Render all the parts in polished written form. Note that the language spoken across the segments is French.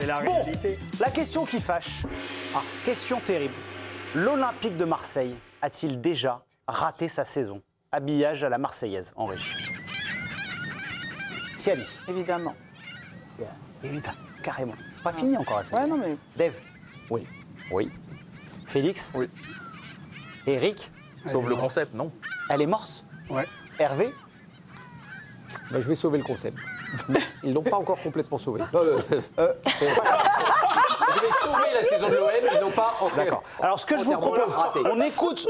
la réalité. La question qui fâche, question terrible. L'Olympique de Marseille a-t-il déjà raté sa saison? Habillage à la Marseillaise, en régie. Siali. Évidemment. Évidemment, carrément. C'est pas fini encore la saison. Ouais, non, mais. Dave. Oui. Oui. Félix. Oui. Eric. Sauf le concept, non? Elle est morte. Ouais. Hervé. Ben, je vais sauver le concept. Ils l'ont pas encore complètement sauvé. Je vais sauver la saison de l'OM, ils n'ont pas encore. D'accord. Alors ce que je vous propose, raté.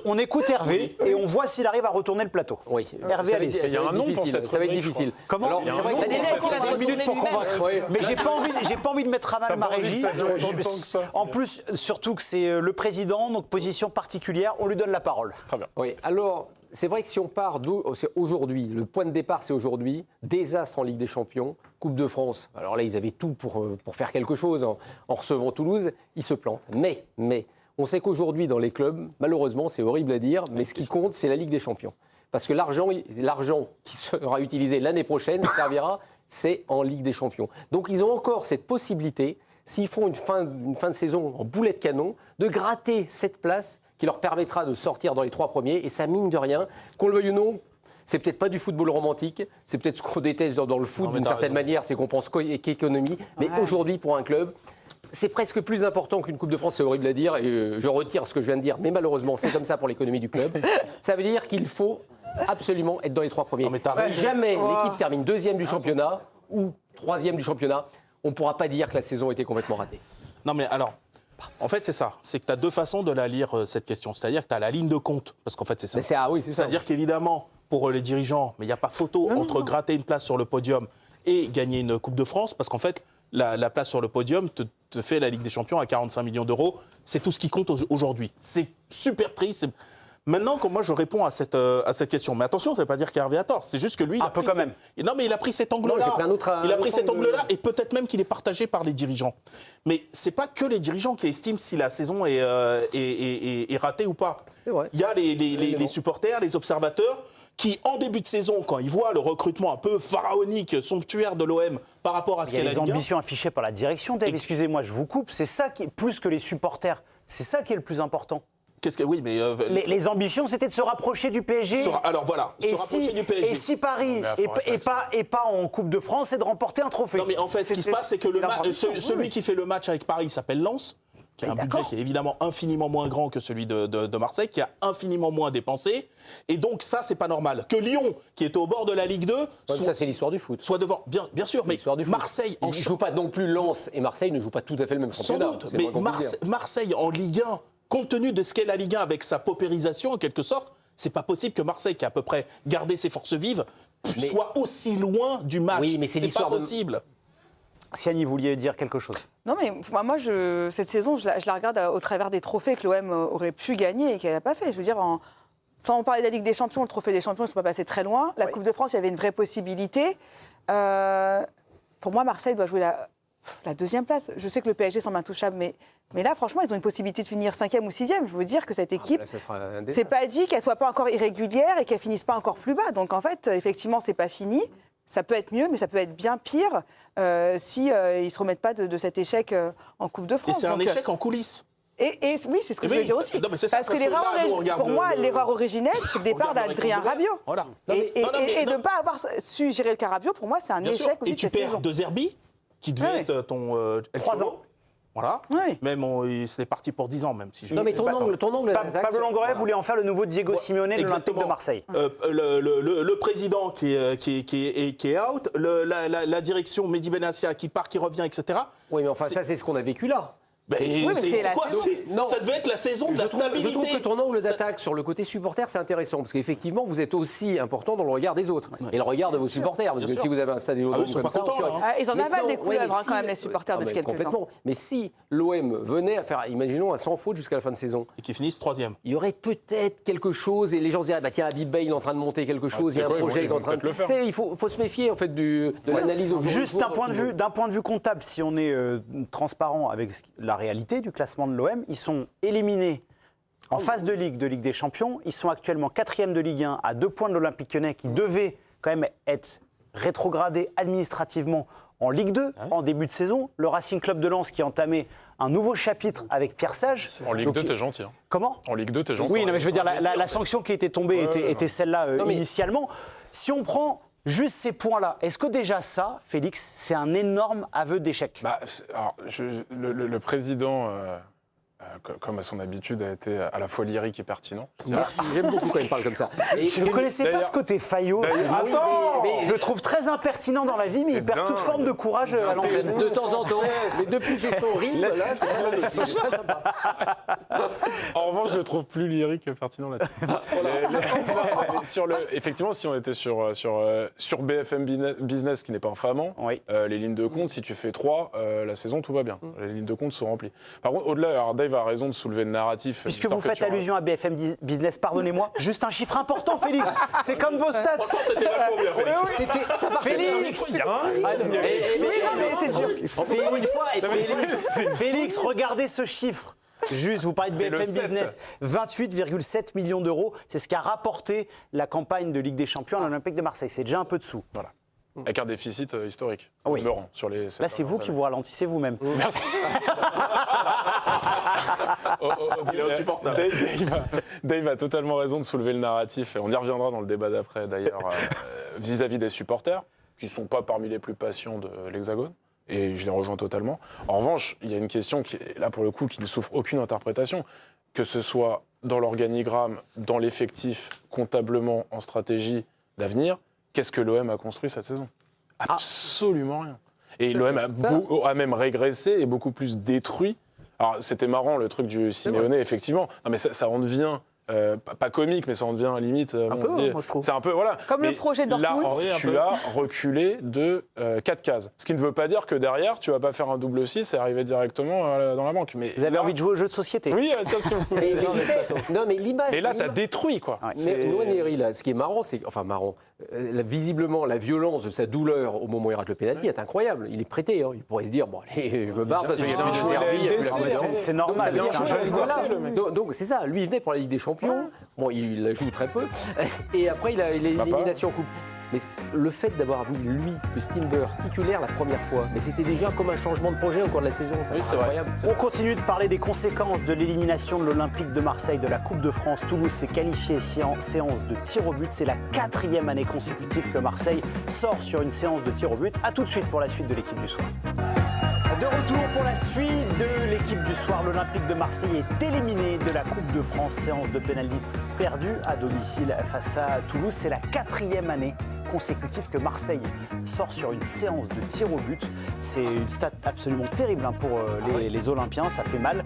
on écoute Hervé et on voit s'il arrive à retourner le plateau. Oui. Hervé, allez. Ça va être difficile. Ça va être difficile. Comment? Alors, c'est vrai qu'il y a des 5 minutes pour convaincre. Ouais. Mais j'ai pas envie de mettre à mal ma régie. En plus, surtout que c'est le président, donc position particulière, on lui donne la parole. Très bien. Oui, alors, c'est vrai que si on part c'est aujourd'hui, le point de départ c'est aujourd'hui, désastre en Ligue des Champions, Coupe de France. Alors là, ils avaient tout pour faire quelque chose en recevant Toulouse, ils se plantent. Mais, on sait qu'aujourd'hui dans les clubs, malheureusement, c'est horrible à dire, mais ce qui compte, c'est la Ligue des Champions. Parce que l'argent qui sera utilisé l'année prochaine servira, c'est en Ligue des Champions. Donc ils ont encore cette possibilité, s'ils font une fin de saison en boulet de canon, de gratter cette place qui leur permettra de sortir dans les 3 premiers. Et ça, mine de rien, qu'on le veuille ou non, c'est peut-être pas du football romantique, c'est peut-être ce qu'on déteste dans le foot d'une certaine manière, c'est qu'on pense qu'économie. Mais aujourd'hui, pour un club, c'est presque plus important qu'une Coupe de France, c'est horrible à dire, et je retire ce que je viens de dire, mais malheureusement, c'est comme ça pour l'économie du club. Ça veut dire qu'il faut absolument être dans les 3 premiers. Si jamais l'équipe termine 2e du championnat ou 3e du championnat, on ne pourra pas dire que la saison était complètement ratée. Non, mais alors, en fait, c'est ça. C'est que tu as 2 façons de la lire, cette question. C'est-à-dire que tu as la ligne de compte, parce qu'en fait, c'est ça. C'est-à-dire qu'évidemment, pour les dirigeants, mais il n'y a pas photo entre gratter une place sur le podium et gagner une Coupe de France, parce qu'en fait, la place sur le podium te fait la Ligue des Champions à 45 millions d'euros. C'est tout ce qui compte aujourd'hui. C'est super triste. Maintenant, quand moi je réponds à cette question, mais attention, ça ne veut pas dire qu'Hervé a tort, c'est juste que lui, Non, mais il a pris cet angle-là. Il a pris cet angle-là et peut-être même qu'il est partagé par les dirigeants. Mais c'est pas que les dirigeants qui estiment si la saison est ratée ou pas. Il y a les supporters, les observateurs qui, en début de saison, quand ils voient le recrutement un peu pharaonique, somptuaire de l'OM par rapport à ce qu'elle a les ambitions affichées par la direction, Dave. Excusez-moi, je vous coupe. C'est ça qui, plus que les supporters, c'est ça qui est le plus important. Oui, mais les ambitions, c'était de se rapprocher du PSG. Alors voilà, se rapprocher du PSG. Et si Paris est pas en Coupe de France, c'est de remporter un trophée. Non, mais en fait, ce qui se passe, c'est que celui qui fait le match avec Paris s'appelle Lens, qui a un budget qui est évidemment infiniment moins grand que celui de Marseille, qui a infiniment moins dépensé. Et donc ça, c'est pas normal. Que Lyon, qui est au bord de la Ligue 2, ça c'est l'histoire du foot. Soit devant, bien sûr, mais Marseille en joue pas non plus. Lens et Marseille ne jouent pas tout à fait le même championnat. Sans doute, mais Marseille en Ligue 1. Compte tenu de ce qu'est la Ligue 1 avec sa paupérisation, en quelque sorte, c'est pas possible que Marseille, qui a à peu près gardé ses forces vives, soit aussi loin du match. Oui, mais c'est pas possible. Siani, vous vouliez dire quelque chose? Non, mais moi, cette saison, je la regarde au travers des trophées que l'OM aurait pu gagner et qu'elle n'a pas fait. Je veux dire, sans parler de la Ligue des Champions, le trophée des Champions, ils ne sont pas passés très loin. La Coupe de France, il y avait une vraie possibilité. Pour moi, Marseille doit jouer la 2e place. Je sais que le PSG semble intouchable, mais là, franchement, ils ont une possibilité de finir 5e ou 6e. Je veux dire que cette équipe, c'est pas dit qu'elle soit pas encore irrégulière et qu'elle finisse pas encore plus bas. Donc en fait, effectivement, c'est pas fini. Ça peut être mieux, mais ça peut être bien pire si ils se remettent pas de cet échec en Coupe de France. Et c'est un échec en coulisses. Et oui, c'est ce que je veux dire aussi. Non, parce que l'erreur, pour moi, l'erreur originelle, c'est le départ d'Adrien Rabiot. Voilà. Et de ne pas avoir su gérer le cas Rabiot, pour moi, c'est un échec aussi. Et tu perds De Zerbi, qui devait être ton 3 ans. Voilà. Même c'était parti pour 10 ans, même si je. Non, mais ton angle Pablo Longoria voulait en faire le nouveau Diego Simeone de l'Olympique de Marseille. Le président qui est out, la direction Mehdi Benassia qui part, qui revient, etc. Oui, mais enfin, ça, c'est ce qu'on a vécu là. C'est quoi ça devait être la saison de la stabilité. Je trouve que ton angle d'attaque sur le côté supporter, c'est intéressant. Parce qu'effectivement, vous êtes aussi important dans le regard des autres. Et le regard de vos supporters. Parce que si vous avez un stade comme ça... Ils en avalent des couleuvres quand même, les supporters, depuis quelques temps. Mais si l'OM venait à faire, imaginons, un sans faute jusqu'à la fin de saison... Et qu'ils finissent 3e. Il y aurait peut-être quelque chose, et les gens se diraient, tiens, Habib Bey, il est en train de monter quelque chose, il y a un projet, il est en train de... Tu sais, il faut se méfier, en fait, de l'analyse au jour. Juste d'un point de vue comptable, si on est transparent avec la réalité du classement de l'OM, ils sont éliminés en phase de Ligue des Champions. Ils sont actuellement 4e de Ligue 1 à 2 points de l'Olympique Lyonnais qui devait quand même être rétrogradé administrativement en Ligue 2 en début de saison. Le Racing Club de Lens qui a entamé un nouveau chapitre avec Pierre Sage. En Ligue 2, t'es gentil. Hein. Comment ? En Ligue 2, t'es gentil. Oui, non, mais je veux dire, la sanction qui était tombée était celle-là initialement. Si on prend juste ces points-là, est-ce que déjà ça, Félix, c'est un énorme aveu d'échec ? Alors, le président, comme à son habitude, a été à la fois lyrique et pertinent. Merci, j'aime beaucoup quand il parle comme ça. Je ne connaissais pas ce côté Fayot. Je le trouve très impertinent dans la vie, mais il perd toute forme de courage à l'antenne. De temps en temps, mais depuis que j'ai son rythme, là, c'est très sympa. En revanche, je le trouve plus lyrique que pertinent là-dessus. Effectivement, si on était sur BFM Business, qui n'est pas infamant, les lignes de compte, si tu fais 3, la saison, tout va bien. Les lignes de compte sont remplies. Par contre, au-delà, alors Dave a raison de soulever le narratif. Puisque vous faites allusion à BFM Business, pardonnez-moi, juste un chiffre important, Félix. C'est comme vos stats. C'était vachement bien, Félix. Ça part Félix. Félix, regardez ce chiffre. Juste, vous parlez de BFM Business, 28,7 millions d'euros. C'est ce qu'a rapporté la campagne de Ligue des Champions à l'Olympique de Marseille. C'est déjà un peu de sous. Voilà. Avec un déficit historique. Oui. Sur les Là, c'est vous qui vous ralentissez vous-même. Merci. Il est insupportable. Dave a totalement raison de soulever le narratif, et on y reviendra dans le débat d'après d'ailleurs, vis-à-vis des supporters, qui ne sont pas parmi les plus patients de l'Hexagone, et je les rejoins totalement. En revanche, il y a une question qui est là pour le coup qui ne souffre aucune interprétation, que ce soit dans l'organigramme, dans l'effectif, comptablement, en stratégie d'avenir. Qu'est-ce que l'OM a construit cette saison ? Absolument rien. Et l'OM a même régressé et beaucoup plus détruit. Alors, c'était marrant le truc du Simeone, effectivement. Non, mais ça en devient, pas comique, mais ça en devient limite. Un peu, moi je trouve. C'est un peu, voilà. Comme le projet Dortmund. Là, tu as reculé de 4 cases. Ce qui ne veut pas dire que derrière, tu ne vas pas faire un double 6 et arriver directement dans la banque. Mais vous avez envie de jouer au jeu de société ? Oui, tiens, si vous pouvez. Mais tu sais, non, mais l'image. Et là, tu as détruit, quoi. Ouais. Mais Nwaneri, là, ce qui est marrant, c'est. Enfin, marrant. Visiblement, la violence de sa douleur au moment où il rate le pénalty est incroyable. Il est prêté. Hein. Il pourrait se dire bon, allez, je me barre parce qu'il y a plus de Serbie. C'est normal. Donc, c'est ça. Lui, il venait pour la Ligue des Champions. Bon, il la joue très peu. Et après, il a l'élimination en coupe. Mais le fait d'avoir mis lui, le Stimber, titulaire la première fois, mais c'était déjà comme un changement de projet au cours de la saison. C'est incroyable. On continue de parler des conséquences de l'élimination de l'Olympique de Marseille de la Coupe de France. Toulouse s'est qualifié séance de tir au but. C'est la 4e année consécutive que Marseille sort sur une séance de tir au but. A tout de suite pour la suite de l'équipe du soir. De retour pour la suite de l'équipe du soir. L'Olympique de Marseille est éliminé de la Coupe de France. Séance de pénalty perdue à domicile face à Toulouse. C'est la 4e année consécutive que Marseille sort sur une séance de tir au but. C'est une stat absolument terrible pour les Olympiens, ça fait mal.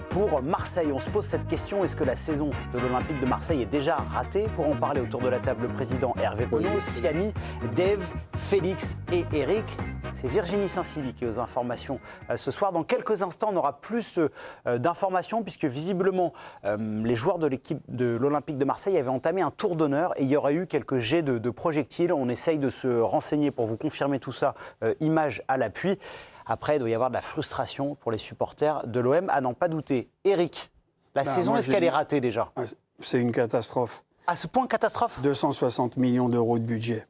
Pour Marseille, on se pose cette question, est-ce que la saison de l'Olympique de Marseille est déjà ratée ? Pour en parler autour de la table, le président Hervé Penaud, Siani, Dave, Félix et Eric. C'est Virginie Saint-Silly qui est aux informations ce soir. Dans quelques instants, on aura plus d'informations puisque visiblement, les joueurs de l'équipe de l'Olympique de Marseille avaient entamé un tour d'honneur et il y aurait eu quelques jets de projectiles. On essaye de se renseigner pour vous confirmer tout ça, image à l'appui. Après, il doit y avoir de la frustration pour les supporters de l'OM, à n'en pas douter. Eric, la saison, est-ce qu'elle est ratée déjà ? C'est une catastrophe. À ce point, catastrophe ? 260 millions d'euros de budget.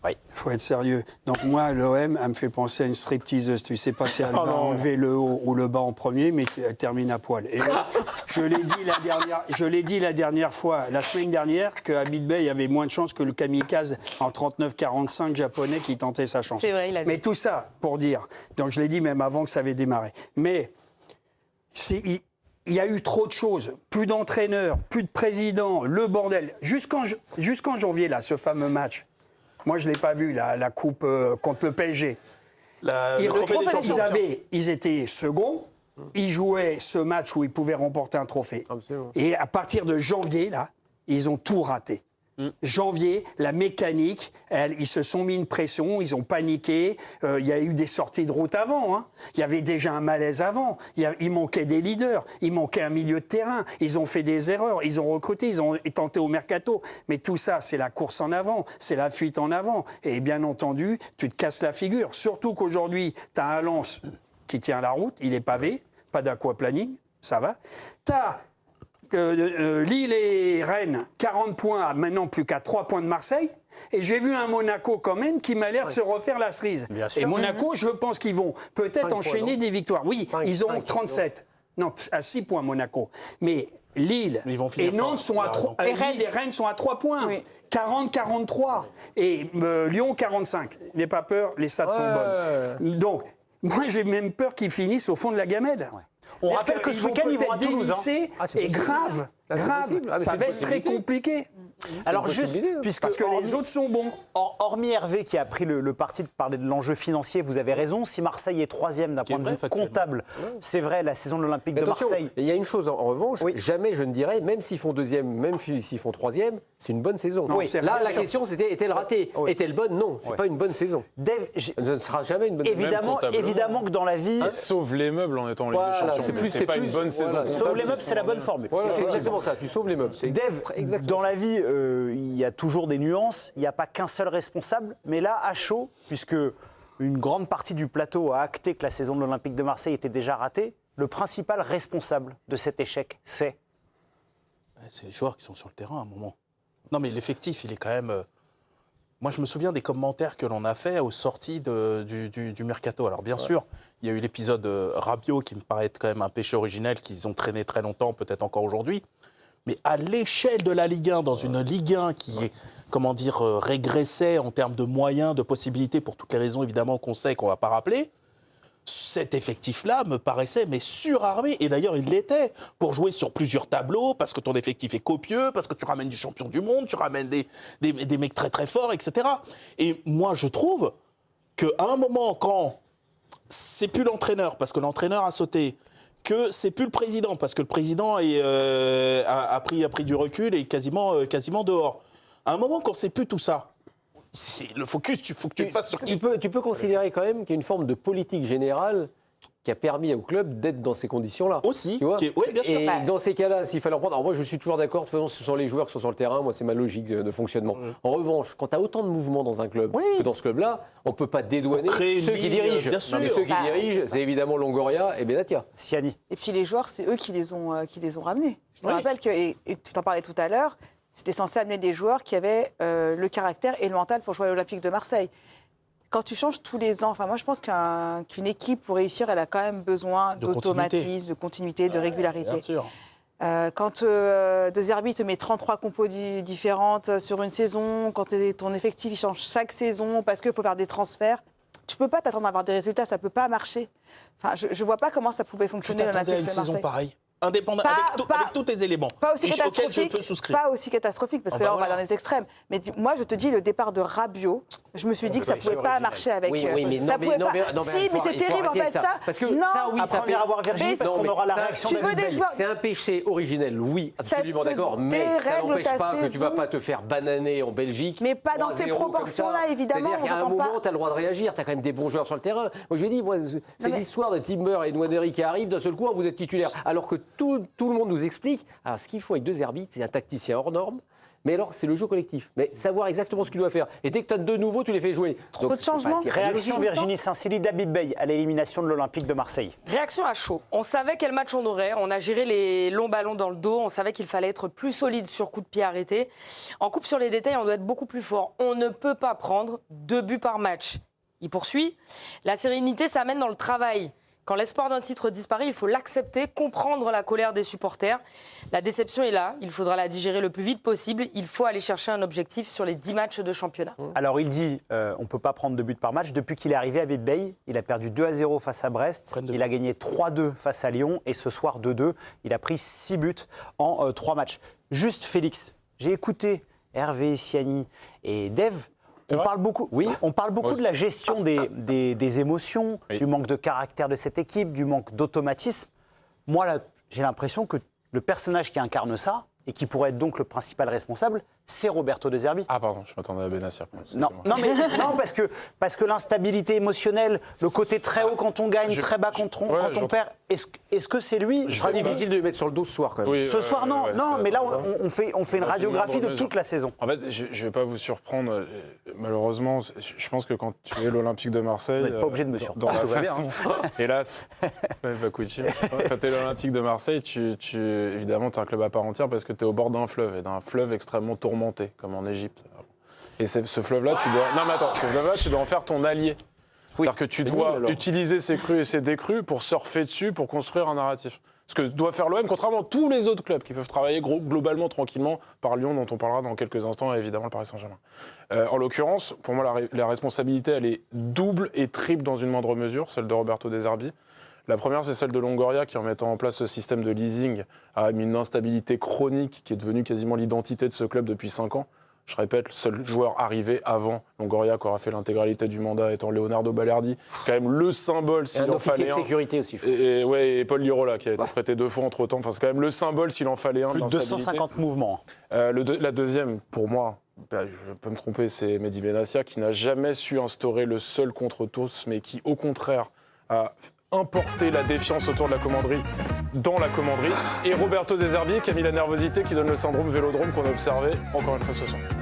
Oui. Il faut être sérieux. Donc moi, l'OM, elle me fait penser à une stripteaseuse. Tu sais pas si elle va enlever le haut ou le bas en premier, mais elle termine à poil. Et là, je l'ai dit la dernière fois, la semaine dernière, que Habib Bey avait moins de chance que le kamikaze en 39-45 japonais qui tentait sa chance. C'est vrai, il a dit. Mais tout ça pour dire, donc je l'ai dit même avant que ça avait démarré, mais il y a eu trop de choses, plus d'entraîneurs, plus de présidents, le bordel. Jusqu'en janvier, là, ce fameux match, moi je ne l'ai pas vu, la coupe contre le PSG. Ils étaient seconds, ils jouaient ce match où ils pouvaient remporter un trophée. Absolument. Et à partir de janvier, là, ils ont tout raté. Janvier, la mécanique, ils se sont mis une pression, ils ont paniqué. Il y a eu des sorties de route avant. Hein. Il y avait déjà un malaise avant. Il manquait des leaders, il manquait un milieu de terrain. Ils ont fait des erreurs, ils ont recruté, ils ont tenté au mercato. Mais tout ça, c'est la course en avant, c'est la fuite en avant. Et bien entendu, tu te casses la figure. Surtout qu'aujourd'hui, tu as un Lens qui tient la route, il est pavé, pas d'aquaplaning, ça va. Tu as Lille et Rennes, 40 points, maintenant plus qu'à 3 points de Marseille. Et j'ai vu un Monaco quand même qui m'a l'air de se refaire la cerise. Et Monaco, je pense qu'ils vont peut-être enchaîner des victoires. Oui, ils ont 37. Non, à 6 points Monaco. Mais Lille et Nantes sont à 3 Lille et Rennes sont à 3 points. Oui. 40-43. Et Lyon, 45. N'aie pas peur, les stats sont bonnes. Donc, moi, j'ai même peur qu'ils finissent au fond de la gamelle. Ouais. On rappelle que ce week-end, ils vont à Toulouse. Et grave. Ça va être très compliqué. Alors juste, parce que les autres sont bons. Hormis Hervé qui a pris le parti de parler de l'enjeu financier, vous avez raison. Si Marseille est 3e d'un point de vue comptable, c'est vrai, la saison de l'Olympique de Marseille. Il y a une chose en revanche, jamais je ne dirais, même s'ils font 2e, même s'ils font 3e, c'est une bonne saison. Non, là, la question c'était, est-elle ratée ? Est-elle bonne ? Non, c'est pas une bonne saison. Ce ne sera jamais une bonne saison. Évidemment que dans la vie... Sauve les meubles en étant en Ligue des Champions. C'est pas une bonne saison. Sauve les meubles, c'est la bonne formule. C'est exactement ça, tu sauves les meubles. Dave, dans la vie, il y a toujours des nuances, il n'y a pas qu'un seul responsable, mais là, à chaud, puisque une grande partie du plateau a acté que la saison de l'Olympique de Marseille était déjà ratée, le principal responsable de cet échec, c'est les joueurs qui sont sur le terrain à un moment. Non, mais l'effectif, il est quand même... Moi, je me souviens des commentaires que l'on a fait aux sorties du Mercato. Alors, bien sûr, il y a eu l'épisode Rabiot qui me paraît être quand même un péché originel qu'ils ont traîné très longtemps, peut-être encore aujourd'hui. Mais à l'échelle de la Ligue 1, dans une Ligue 1 qui, régressait en termes de moyens, de possibilités, pour toutes les raisons évidemment qu'on sait qu'on ne va pas rappeler, cet effectif-là me paraissait surarmé. Et d'ailleurs, il l'était pour jouer sur plusieurs tableaux, parce que ton effectif est copieux, parce que tu ramènes du champion du monde, tu ramènes des mecs très très forts, etc. Et moi, je trouve qu'à un moment, quand c'est plus l'entraîneur, parce que l'entraîneur a sauté, que c'est plus le président, parce que le président a pris du recul et est quasiment dehors. À un moment, quand c'est plus tout ça, le focus, il faut que tu le fasses sur qui ? Tu peux considérer quand même qu'il y a une forme de politique générale qui a permis au club d'être dans ces conditions-là. Aussi, tu vois oui, bien sûr. Et dans ces cas-là, s'il fallait en prendre... Alors moi, je suis toujours d'accord, de toute façon, ce sont les joueurs qui sont sur le terrain, moi, c'est ma logique de fonctionnement. En revanche, quand tu as autant de mouvements dans un club que dans ce club-là, on ne peut pas dédouaner ceux qui dirigent. Mais ceux qui dirigent, c'est évidemment Longoria et Benatia. Siani. Et puis les joueurs, c'est eux qui les ont ramenés. Je te rappelle que, et tu t'en parlais tout à l'heure, c'était censé amener des joueurs qui avaient le caractère et le mental pour jouer à l'Olympique de Marseille. Quand tu changes tous les ans, moi je pense qu'une équipe, pour réussir, elle a quand même besoin d'automatisme, de continuité, de régularité. Bien sûr. Quand De Zerbi te met 33 compos différentes sur une saison, quand ton effectif il change chaque saison parce qu'il faut faire des transferts, tu ne peux pas t'attendre à avoir des résultats, ça ne peut pas marcher. Enfin, je ne vois pas comment ça pouvait fonctionner. Tu t'attendais à une saison pareille, indépendant, avec tous tes éléments, pas aussi auxquels je peux souscrire. Pas aussi catastrophique, parce que là, on va dans les extrêmes. Mais moi, je te dis, le départ de Rabiot, je me suis dit que ça ne pouvait pas marcher avec... Oui, mais non, si, mais c'est terrible, en fait, ça. Parce que non, ça, oui, après avoir Virginie, parce qu'on aura la réaction de C'est un péché originel, oui, absolument d'accord, mais ça n'empêche pas que tu ne vas pas te faire bananer en Belgique. Mais pas dans ces proportions-là, évidemment. C'est-à-dire qu'à un moment, tu as le droit de réagir, tu as quand même des bons joueurs sur le terrain. Moi, je dis, c'est l'histoire de Timber et Nwaneri qui arrivent, d'un seul coup, vous êtes titulaire. Alors que tout le monde nous explique, alors ce qu'il faut avec De Zerbi, c'est un tacticien hors norme, mais alors c'est le jeu collectif. Mais savoir exactement ce qu'il doit faire. Et dès que tu as deux nouveaux, tu les fais jouer. Trop de changements. Réaction Virginie Saint-Célie d'Habib Bey à l'élimination de l'Olympique de Marseille. Réaction à chaud. On savait quel match on aurait. On a géré les longs ballons dans le dos. On savait qu'il fallait être plus solide sur coup de pied arrêté. En coupe sur les détails, on doit être beaucoup plus fort. On ne peut pas prendre 2 buts par match. Il poursuit. La sérénité s'amène dans le travail. Quand l'espoir d'un titre disparaît, il faut l'accepter, comprendre la colère des supporters. La déception est là, il faudra la digérer le plus vite possible. Il faut aller chercher un objectif sur les 10 matchs de championnat. Alors il dit, on ne peut pas prendre 2 buts par match. Depuis qu'il est arrivé à Habib Bey, il a perdu 2-0 face à Brest, il a gagné 3-2 face à Lyon et ce soir 2-2. Il a pris 6 buts en 3 matchs. Juste Félix, j'ai écouté Hervé, Siani et Dave. On parle beaucoup de la gestion des émotions, du manque de caractère de cette équipe, du manque d'automatisme. Moi, là, j'ai l'impression que le personnage qui incarne ça, et qui pourrait être donc le principal responsable, c'est Roberto De Zerbi. Ah pardon, je m'attendais à Benatia. Non, parce que l'instabilité émotionnelle, le côté très haut quand on gagne, très bas quand on perd, est-ce que c'est lui ? Ce sera difficile de le mettre sur le dos ce soir quand même. Oui, ce soir non, mais là on fait une radiographie de toute la saison. En fait, je ne vais pas vous surprendre, malheureusement, je pense que quand tu es l'Olympique de Marseille... Vous n'êtes pas obligé de me surprendre, tout va bien. Hélas, pas coutume. Quand tu es l'Olympique de Marseille, évidemment, tu es un club à part entière parce que tu es au bord d'un fleuve, et d'un fleuve extrêmement tourmenté, comme en Égypte. Et ce fleuve-là, tu dois... Non mais attends, ce fleuve-là, tu dois en faire ton allié. C'est-à-dire que tu dois utiliser ses crues et ses décrues pour surfer dessus, pour construire un narratif. Ce que doit faire l'OM, contrairement à tous les autres clubs qui peuvent travailler globalement, tranquillement, par Lyon, dont on parlera dans quelques instants, et évidemment le Paris Saint-Germain. En l'occurrence, pour moi, la responsabilité, elle est double et triple dans une moindre mesure, celle de Roberto De Zerbi. La première, c'est celle de Longoria, qui, en mettant en place ce système de leasing, a mis une instabilité chronique qui est devenue quasiment l'identité de ce club depuis 5 ans. Je répète, le seul joueur arrivé avant Longoria qui aura fait l'intégralité du mandat étant Leonardo Balerdi, quand même le symbole s'il en fallait un. Un officier de sécurité aussi, je crois. Et Paul Lirola qui a été prêté 2 fois entre-temps. Enfin, c'est quand même le symbole s'il en fallait un. Plus de 250 mouvements. La deuxième, pour moi, je peux me tromper, c'est Mehdi Benassia qui n'a jamais su instaurer le seul contre tous, mais qui, au contraire, a importer la défiance autour de la commanderie dans la commanderie. Et Roberto De Zerbi qui a mis la nervosité qui donne le syndrome Vélodrome qu'on a observé encore une fois ce soir.